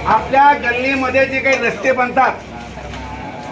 आपल्या गल्लीमध्ये जे काही रस्ते बनतात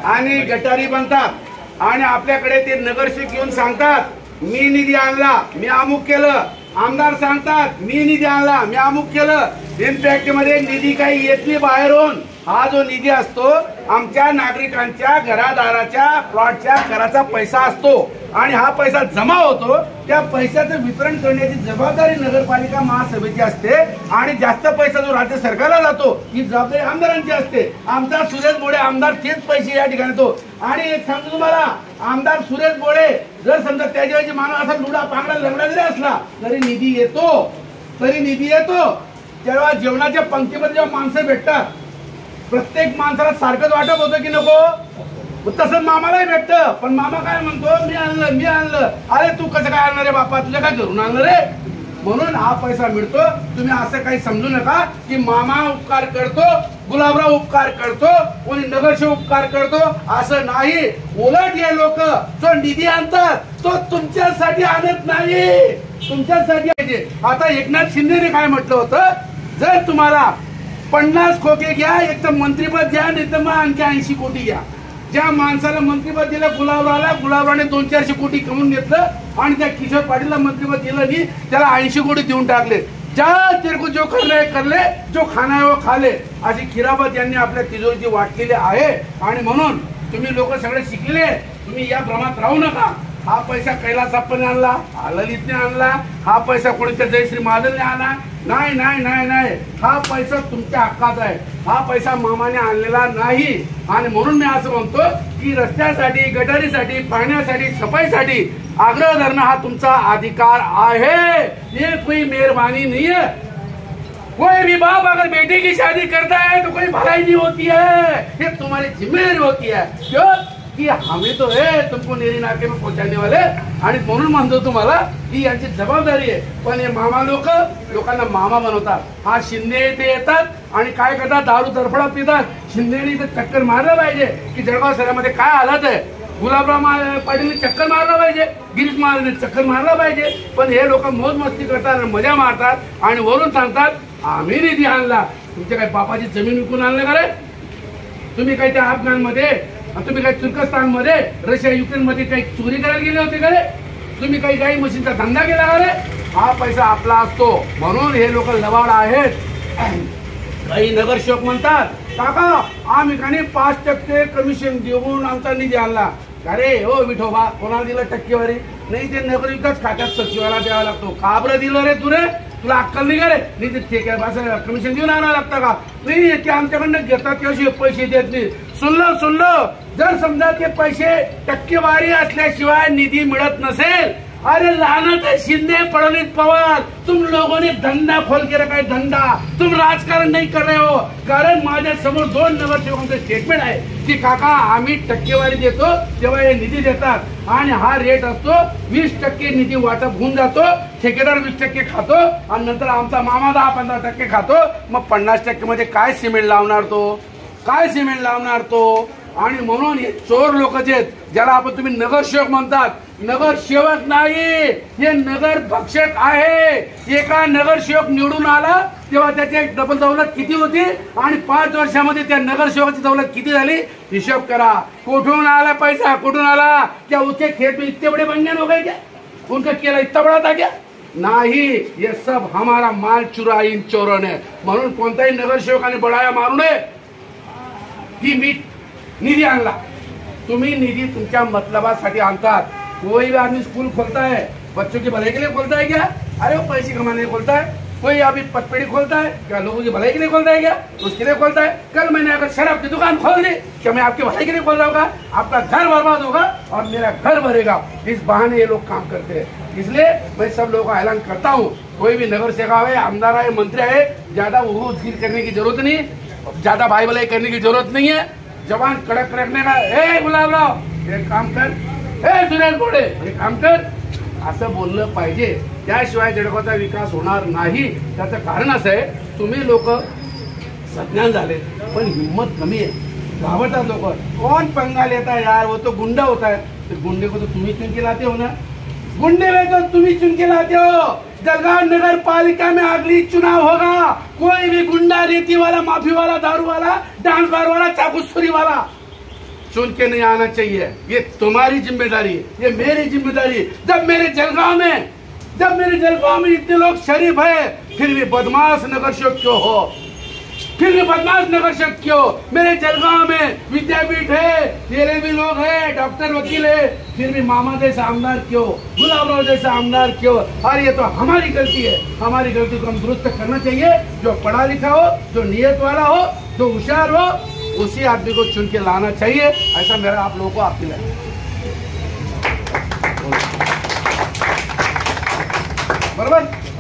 आणि गटारी बनतात आणि आपल्याकडे ते नगरसेवक येऊन सांगतात मी निधी आणला, मी अमुक केलं, आमदार सांगतात मी निधी आणला, मी अमुक केलं, इम्पॅक्ट मध्ये निधी काही येत नाही बाहेरून। हा जो निधी असतो आमच्या नागरिकांच्या घरादाराच्या प्लॉटच्या कराचा पैसा असतो आणि हा पैसा जमा होतो। त्या पैशाचं वितरण करण्याची जबाबदारी नगरपालिका महासभेची असते आणि जास्त पैसा जो राज्य सरकारला जातो ही जबाबदारी आमदारांची असते। आमचा सुरेश बोळे आमदार तेच पैसे या ठिकाणी तो। आणि एक सांगतो तुम्हाला, आमदार सुरेश बोळे जर समजा त्याच्याऐवजी माणूस असा लुडा पांगडा लंगडा जरी असला तरी निधी येतो। जेव्हा जेवणाच्या पंक्तीमध्ये जेव्हा माणसं भेटतात प्रत्येक माणसाला सारखंच वाटप होतं की नको, तसं मामालाही भेटतं। पण मामा काय म्हणतो मी आणलं। अरे तू कसं काय आणणार रे बापा, तुझ्या काय घरून आणलं रे? म्हणून हा पैसा मिळतो। तुम्ही असं काही समजू नका की मामा उपकार करतो, गुलाबराव उपकार करतो, कोणी नगरसेवक उपकार करतो, असं नाही। उलट हे लोक जो निधी आणतात तो तुमच्यासाठी आणत नाही, तुमच्यासाठी। आता एकनाथ शिंदेने काय म्हटलं होतं, जर तुम्हाला 50 खोके घ्या एक तर मंत्रीपद घ्या, नाही तर मग आणखी 80 कोटी घ्या। ज्या माणसाला मंत्रीपद दिलं गुलाबरावने 200-400 कोटी कमवून घेतलं आणि त्या किशोर पाटीलला मंत्रीपद दिलं नाही, त्याला 80 कोटी देऊन टाकले। ज्या तेरे को जो करले, जो खाना है वो खाले, अशी खिरापत यांनी आपल्या तिजोरीची वाटलेली आहे। आणि म्हणून तुम्ही लोक सगळे शिकले, तुम्ही या भ्रमात राहू नका। हा पैसा कैलास अप्पाने आणला, ललितने आणला, हा पैसा कोणत्या जयश्री महाजनने आणला, नाही, हा पैसा तुमच्या हक्काचा आहे, हा पैसा मामाने आणलेला नाही। आणि म्हणून मी असं म्हणतो की रस्त्यासाठी, गटारीसाठी, पाण्यासाठी, सफाईसाठी आग्रह धरणं हा तुमचा अधिकार आहे, ये कोई मेहरबानी नहीं है। कोई भी बाप अगर बेटे की शादी करता है तो कोई भलाई नहीं होती है, ये तुम्हारी जिम्मेदारी होती है। क्यों कि हमें तो है तुमको नेरी नाके में पहुंचाने वाले। आणि म्हणून म्हणतो तुम्हाला ही यांची जबाबदारी आहे। पण हे मामा लोकांना मामा बनवतात। हा शिंदे इथे येतात आणि काय करतात, दारू तरफडा पितात। शिंदेने इथे चक्कर मारलं पाहिजे की जळगाव शहरामध्ये काय हालत आहे, गुलाबराव पाटीलने चक्कर मारला पाहिजे, गिरीश महाजनने चक्कर मारला पाहिजे। पण हे लोक मौज मस्ती करतात, मजा मारतात आणि वरून सांगतात आम्ही निधी आणला। तुमच्या काय बापाची जमीन विकून आणलं का रे? तुम्ही काय त्या अफगाणमध्ये, तुम्ही काही तुर्कस्तानमध्ये, रशिया युक्रेनमध्ये काही चोरी करायला गेले होते का रे? तुम्ही काही गाई म्हशींचा धंदा केला का रे? हा पैसा आपला असतो। म्हणून हे लोक लबाड आहेत। काही नगरसेवक म्हणतात काका आम्ही काही 5% कमिशन देऊन आमचा निधी आणला। अरे हो विठोबा, कोणाला दिलं टक्केवारी? नाही, ते नगरविकास खात्यात सचिवाला द्यावा लागतो। का बरं दिलं रे तुरे? तुला अक्कल नाही का रे? नाही ते ठीक आहे, कमिशन देऊन आणावं लागतं का? नाही, ते आमच्याकडनं घेतात त्याशिवाय पैसे देत नाही। सुनलं, जर समजा ते पैसे टक्केवारी असल्याशिवाय निधी मिळत नसेल, अरे लानत है शिंदे फडणवीस पवार, तुम लोगों ने धंधा खोल के रखा है, धंधा। तुम राजकारण नहीं कर रहे हो। कारण माझ्या समोर 2 नगरसेवकांचे स्टेटमेंट आहे की काका आम्ही टक्केवारी देतो तेव्हा हे निधी देतात आणि हा रेट असतो 20% निधी वाटप होऊन जातो, ठेकेदार 20% खातो आणि नंतर आमचा मामा 10-15% खातो। मग 50% मध्ये काय सिमेंट लावणार तो? आणि म्हणून हे चोर लोक जे आहेत, ज्याला आपण तुम्ही नगरसेवक म्हणतात, नगरसेवक नाही, हे नगर भक्षक आहे। एका नगरसेवक निवडून आला तेव्हा त्याची डबल दौलत किती होती आणि 5 वर्षामध्ये त्या नगरसेवकाची दौलत किती झाली, हिशोब करा। कुठून आला पैसा, कुठून आला? क्या उसके खेत में इतने बड़े बंगन हो गए क्या? उनका केला इतना बड़ा था क्या? नाही, ये सब हमारा माल चुरा इन चोरों ने। म्हणून कोणताही नगरसेवकाने बडाया मारू नये की मी निधी आणला। तुम्ही निधी तुमच्या मतलबासाठी आणतात। कोई भी आदमी स्कूल खोलता है बच्चों की भलाई के लिए खोलता है क्या? अरे वो पैसे कमाने के लिए खोलता है। कोई अभी पटपेड़ी खोलता है क्या? लोगों की भलाई के लिए खोलता है क्या? उसके लिए खोलता है। कल मैंने अगर शराब की दुकान खोल दी, क्या मैं आपकी भलाई के लिए खोल रहा होगा? आपका घर बर्बाद होगा और मेरा घर भरेगा। इस बहाने ये लोग काम करते हैं। इसलिए मैं सब लोगों का ऐलान करता हूँ, कोई भी नगर सेवक है, आमदार है, मंत्री है, ज्यादा उगीर करने की जरूरत नहीं, ज्यादा भाई भलाई करने की जरूरत नहीं है। जवान कड़क रखने का, ए गुलाबराव एक काम कर, ए सुरेश बोळे हे काम कर, असं बोललं पाहिजे। त्याशिवाय जळगावचा विकास होणार नाही। त्याचं कारण असं आहे, तुम्ही लोक सज्ञान झाले पण हिम्मत कमी आहे। घाबरतात लोक। कौन पंगा लेता है यार, वो तो गुंडा होता है। तो गुंडे को तो तुम ही चुन के लाते हो ना, गुंडे में तो तुम ही चुन के लाते हो। जलगांव नगर पालिका में अगली चुनाव होगा, कोई भी गुंडा, रेती वाला, माफी वाला, दारू वाला, डांस बार वाला, चाकूसुरी वाला चुन के नहीं आना चाहिए। ये तुम्हारी जिम्मेदारी है, ये मेरी जिम्मेदारी है। जब मेरे जलगांव में इतने लोग शरीफ है, फिर भी बदमाश नगर सेवक क्यों हो? फिर भी बदमाश नगर सेवक क्यों? मेरे जलगांव में विद्यापीठ है, तेरे भी लोग हैं, डॉक्टर, वकील है, फिर भी मामा जैसा आमदार क्यों, गुलाबराव जैसा आमदार क्यों? अरे ये तो हमारी गलती है, हमारी गलती को हम दुरुस्त करना चाहिए। जो पढ़ा लिखा हो, जो नियत वाला हो, जो होशियार हो, उसी आदमी को चुन के लाना चाहिए। ऐसा मेरा आप लोगों को अपील है। बराबर।